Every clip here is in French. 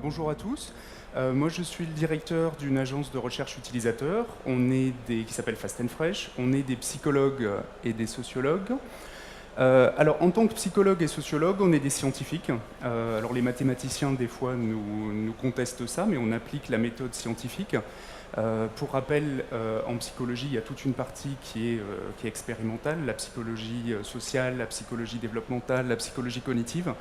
Bonjour à tous. Moi, je suis le directeur d'une agence de recherche utilisateur. Qui s'appelle Fast and Fresh. On est des psychologues et des sociologues. Alors, en tant que psychologue et sociologue, on est des scientifiques. Alors, les mathématiciens, des fois, nous contestent ça, mais on applique la méthode scientifique. Pour rappel, en psychologie, il y a toute une partie qui est expérimentale, la psychologie sociale, la psychologie développementale, la psychologie cognitive.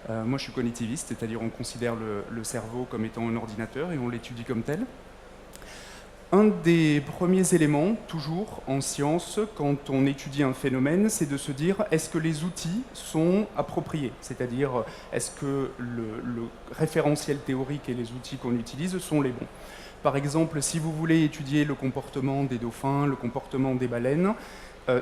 Moi, je suis cognitiviste, c'est-à-dire on considère le cerveau comme étant un ordinateur et on l'étudie comme tel. Un des premiers éléments, toujours en science, quand on étudie un phénomène, c'est de se dire est-ce que les outils sont appropriés? C'est-à-dire est-ce que le référentiel théorique et les outils qu'on utilise sont les bons? Par exemple, si vous voulez étudier le comportement des dauphins, le comportement des baleines,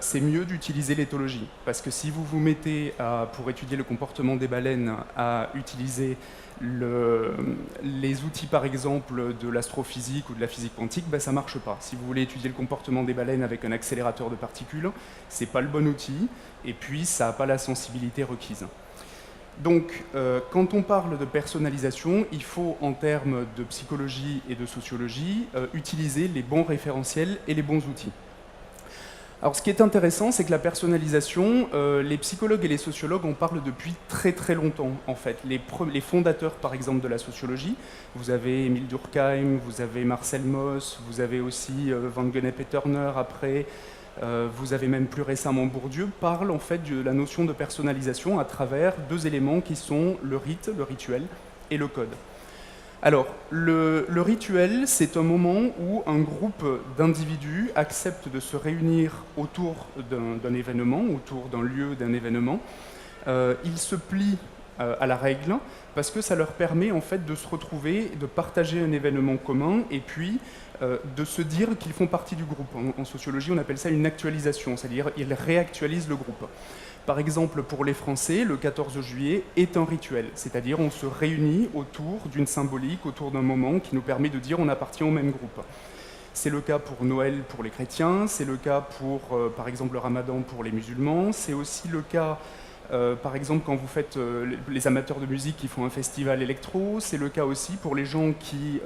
c'est mieux d'utiliser l'éthologie. Parce que si vous vous mettez, pour étudier le comportement des baleines, à utiliser les outils, par exemple, de l'astrophysique ou de la physique quantique, ça ne marche pas. Si vous voulez étudier le comportement des baleines avec un accélérateur de particules, ce n'est pas le bon outil, et puis ça n'a pas la sensibilité requise. Donc, quand on parle de personnalisation, il faut, en termes de psychologie et de sociologie, utiliser les bons référentiels et les bons outils. Alors, ce qui est intéressant, c'est que la personnalisation, les psychologues et les sociologues en parlent depuis très très longtemps, en fait. Les fondateurs, par exemple, de la sociologie, vous avez Émile Durkheim, vous avez Marcel Mauss, vous avez aussi Van Gennep et Turner après, vous avez même plus récemment Bourdieu, parlent en fait de la notion de personnalisation à travers deux éléments qui sont le rite, le rituel, et le code. Alors, le rituel, c'est un moment où un groupe d'individus accepte de se réunir autour d'un événement, autour d'un lieu, d'un événement. Ils se plient à la règle parce que ça leur permet en fait de se retrouver, de partager un événement commun et puis de se dire qu'ils font partie du groupe. En sociologie, on appelle ça une actualisation, c'est-à-dire ils réactualisent le groupe. Par exemple, pour les Français, le 14 juillet est un rituel, c'est-à-dire on se réunit autour d'une symbolique, autour d'un moment qui nous permet de dire on appartient au même groupe. C'est le cas pour Noël pour les chrétiens, c'est le cas pour, par exemple, le Ramadan pour les musulmans, c'est aussi le cas, par exemple, quand vous faites les amateurs de musique qui font un festival électro, c'est le cas aussi pour les gens qui,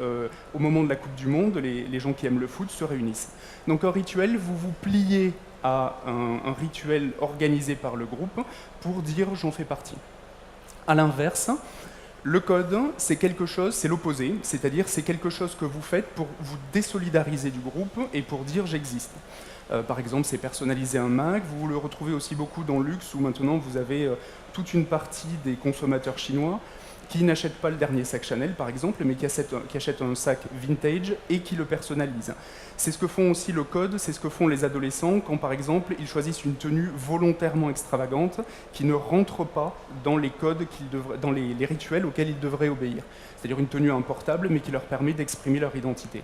au moment de la Coupe du Monde, les gens qui aiment le foot se réunissent. Donc un rituel, vous vous pliez à un rituel organisé par le groupe pour dire j'en fais partie. A l'inverse, le code, c'est quelque chose, c'est l'opposé, c'est-à-dire c'est quelque chose que vous faites pour vous désolidariser du groupe et pour dire j'existe. Par exemple, c'est personnaliser un Mac, vous le retrouvez aussi beaucoup dans le luxe où maintenant vous avez toute une partie des consommateurs chinois qui n'achètent pas le dernier sac Chanel, par exemple, mais qui achètent un sac vintage et qui le personnalisent. C'est ce que font aussi le code, c'est ce que font les adolescents quand, par exemple, ils choisissent une tenue volontairement extravagante qui ne rentre pas dans les codes, dans les rituels auxquels ils devraient obéir. C'est-à-dire une tenue importable, mais qui leur permet d'exprimer leur identité.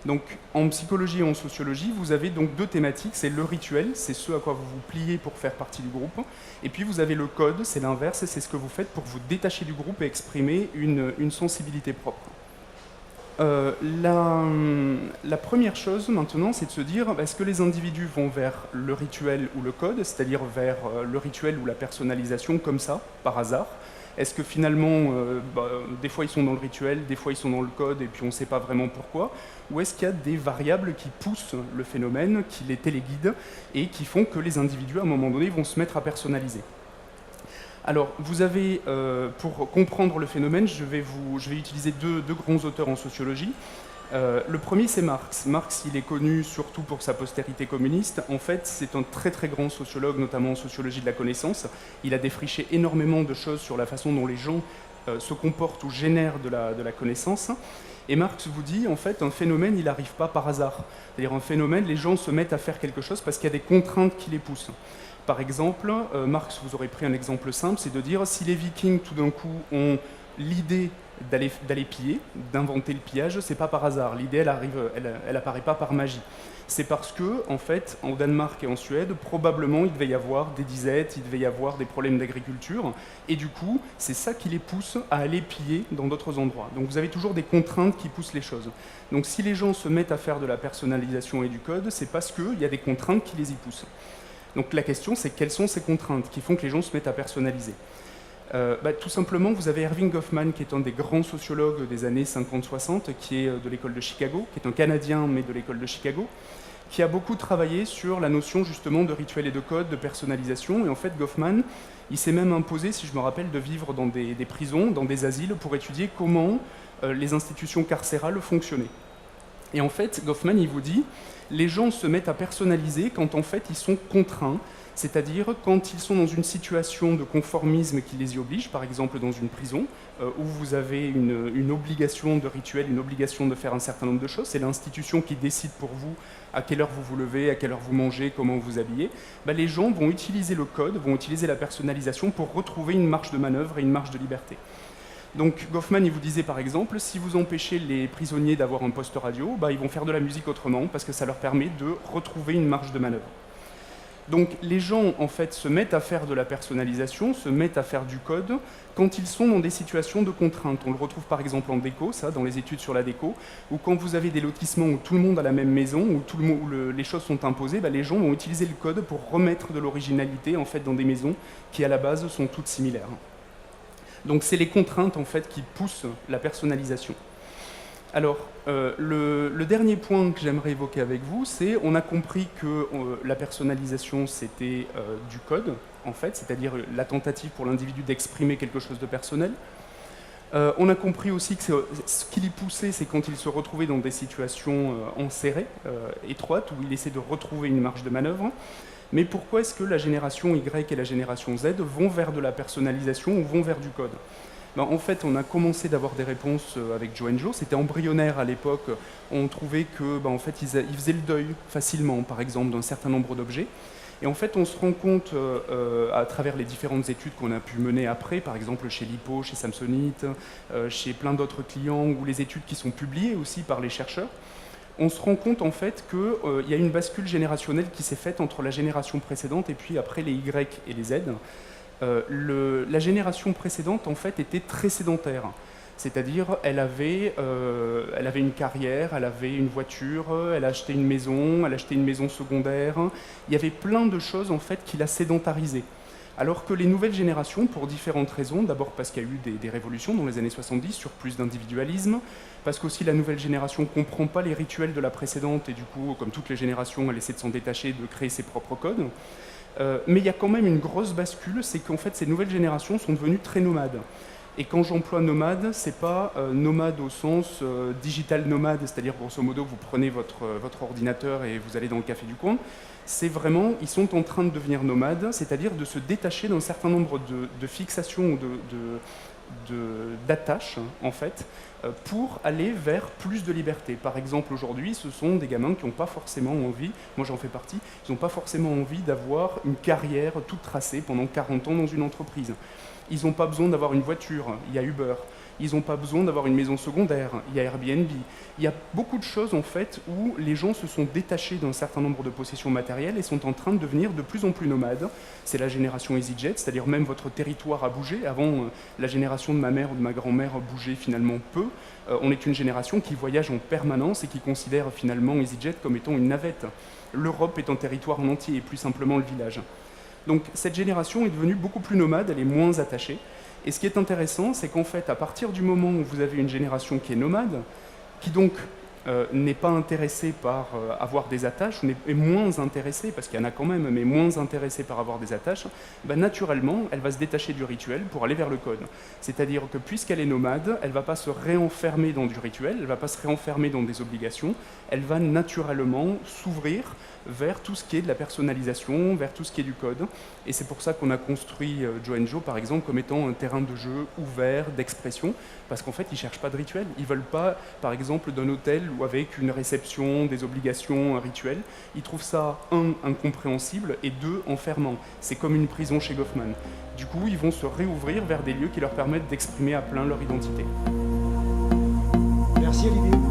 Donc, en psychologie et en sociologie, vous avez donc deux thématiques. C'est le rituel, c'est ce à quoi vous vous pliez pour faire partie du groupe. Et puis, vous avez le code, c'est l'inverse, c'est ce que vous faites pour vous détacher du groupe et exprimer une sensibilité propre. La première chose, maintenant, c'est de se dire, est-ce que les individus vont vers le rituel ou le code, c'est-à-dire vers le rituel ou la personnalisation comme ça, par hasard? Est-ce que finalement, des fois ils sont dans le rituel, des fois ils sont dans le code et puis on ne sait pas vraiment pourquoi? Ou est-ce qu'il y a des variables qui poussent le phénomène, qui les téléguident et qui font que les individus, à un moment donné, vont se mettre à personnaliser? Alors, vous avez, pour comprendre le phénomène, je vais utiliser deux grands auteurs en sociologie. Le premier, c'est Marx. Marx, il est connu surtout pour sa postérité communiste. En fait, c'est un très très grand sociologue, notamment en sociologie de la connaissance. Il a défriché énormément de choses sur la façon dont les gens se comportent ou génèrent de la connaissance. Et Marx vous dit, en fait, un phénomène, il n'arrive pas par hasard. C'est-à-dire un phénomène, les gens se mettent à faire quelque chose parce qu'il y a des contraintes qui les poussent. Par exemple, Marx vous aurait pris un exemple simple, c'est de dire si les Vikings tout d'un coup ont l'idée d'aller piller, d'inventer le pillage, c'est pas par hasard. L'idée, elle apparaît pas par magie. C'est parce que, en fait, en Danemark et en Suède, probablement, il devait y avoir des disettes, il devait y avoir des problèmes d'agriculture, et du coup, c'est ça qui les pousse à aller piller dans d'autres endroits. Donc vous avez toujours des contraintes qui poussent les choses. Donc si les gens se mettent à faire de la personnalisation et du code, c'est parce qu'il y a des contraintes qui les y poussent. Donc la question, c'est quelles sont ces contraintes qui font que les gens se mettent à personnaliser. Tout simplement, vous avez Erving Goffman, qui est un des grands sociologues des années 50-60, qui est de l'école de Chicago, qui est un Canadien, mais de l'école de Chicago, qui a beaucoup travaillé sur la notion justement de rituel et de code, de personnalisation. Et en fait, Goffman, il s'est même imposé, si je me rappelle, de vivre dans des prisons, dans des asiles, pour étudier comment les institutions carcérales fonctionnaient. Et en fait, Goffman, il vous dit, les gens se mettent à personnaliser quand en fait ils sont contraints, c'est-à-dire quand ils sont dans une situation de conformisme qui les y oblige, par exemple dans une prison, où vous avez une obligation de rituel, une obligation de faire un certain nombre de choses, c'est l'institution qui décide pour vous à quelle heure vous vous levez, à quelle heure vous mangez, comment vous habillez, les gens vont utiliser le code, vont utiliser la personnalisation pour retrouver une marge de manœuvre et une marge de liberté. Donc Goffman, il vous disait par exemple, si vous empêchez les prisonniers d'avoir un poste radio, ils vont faire de la musique autrement parce que ça leur permet de retrouver une marge de manœuvre. Donc les gens en fait se mettent à faire de la personnalisation, se mettent à faire du code quand ils sont dans des situations de contrainte. On le retrouve par exemple en déco, ça, dans les études sur la déco, ou quand vous avez des lotissements où tout le monde a la même maison, où les choses sont imposées, les gens vont utiliser le code pour remettre de l'originalité en fait dans des maisons qui à la base sont toutes similaires. Donc c'est les contraintes en fait qui poussent la personnalisation. Alors, le dernier point que j'aimerais évoquer avec vous, c'est on a compris que la personnalisation, c'était du code, en fait, c'est-à-dire la tentative pour l'individu d'exprimer quelque chose de personnel. On a compris aussi que ce qui l'y poussait, c'est quand il se retrouvait dans des situations enserrées, étroites, où il essaie de retrouver une marge de manœuvre. Mais pourquoi est-ce que la génération Y et la génération Z vont vers de la personnalisation ou vont vers du code ? En fait, on a commencé d'avoir des réponses avec Joe and Joe. C'était embryonnaire à l'époque. On trouvait que, en fait, ils faisaient le deuil facilement, par exemple, d'un certain nombre d'objets. Et en fait, on se rend compte, à travers les différentes études qu'on a pu mener après, par exemple chez Lipo, chez Samsonite, chez plein d'autres clients, ou les études qui sont publiées aussi par les chercheurs, on se rend compte en fait qu'il y a une bascule générationnelle qui s'est faite entre la génération précédente et puis après les Y et les Z. La génération précédente en fait était très sédentaire, c'est-à-dire elle avait une carrière, elle avait une voiture, elle achetait une maison secondaire. Il y avait plein de choses en fait qui la sédentarisé. Alors que les nouvelles générations, pour différentes raisons, d'abord parce qu'il y a eu des révolutions dans les années 70 sur plus d'individualisme, parce qu'aussi la nouvelle génération ne comprend pas les rituels de la précédente et du coup, comme toutes les générations, elle essaie de s'en détacher, de créer ses propres codes. Mais il y a quand même une grosse bascule, c'est qu'en fait ces nouvelles générations sont devenues très nomades. Et quand j'emploie nomade, c'est pas nomade au sens digital nomade, c'est-à-dire grosso modo vous prenez votre ordinateur et vous allez dans le café du coin. C'est vraiment, ils sont en train de devenir nomades, c'est-à-dire de se détacher d'un certain nombre de fixations ou d'attaches, en fait, pour aller vers plus de liberté. Par exemple, aujourd'hui, ce sont des gamins qui n'ont pas forcément envie, moi j'en fais partie, ils n'ont pas forcément envie d'avoir une carrière toute tracée pendant 40 ans dans une entreprise. Ils n'ont pas besoin d'avoir une voiture, il y a Uber. Ils n'ont pas besoin d'avoir une maison secondaire, il y a Airbnb. Il y a beaucoup de choses en fait où les gens se sont détachés d'un certain nombre de possessions matérielles et sont en train de devenir de plus en plus nomades. C'est la génération EasyJet, c'est-à-dire même votre territoire a bougé. Avant, la génération de ma mère ou de ma grand-mère bougeait finalement peu. On est une génération qui voyage en permanence et qui considère finalement EasyJet comme étant une navette. L'Europe est un territoire en entier et plus simplement le village. Donc cette génération est devenue beaucoup plus nomade, elle est moins attachée. Et ce qui est intéressant, c'est qu'en fait, à partir du moment où vous avez une génération qui est nomade, qui donc n'est pas intéressée par avoir des attaches, est moins intéressée, parce qu'il y en a quand même, mais moins intéressée par avoir des attaches, naturellement, elle va se détacher du rituel pour aller vers le code. C'est-à-dire que puisqu'elle est nomade, elle ne va pas se réenfermer dans du rituel, elle ne va pas se réenfermer dans des obligations, elle va naturellement s'ouvrir vers tout ce qui est de la personnalisation, vers tout ce qui est du code. Et c'est pour ça qu'on a construit Joe & Joe, par exemple, comme étant un terrain de jeu ouvert, d'expression, parce qu'en fait, ils ne cherchent pas de rituel. Ils ne veulent pas, par exemple, d'un hôtel ou avec une réception, des obligations, un rituel. Ils trouvent ça, incompréhensible, et enfermant. C'est comme une prison chez Goffman. Du coup, ils vont se réouvrir vers des lieux qui leur permettent d'exprimer à plein leur identité. Merci Olivier.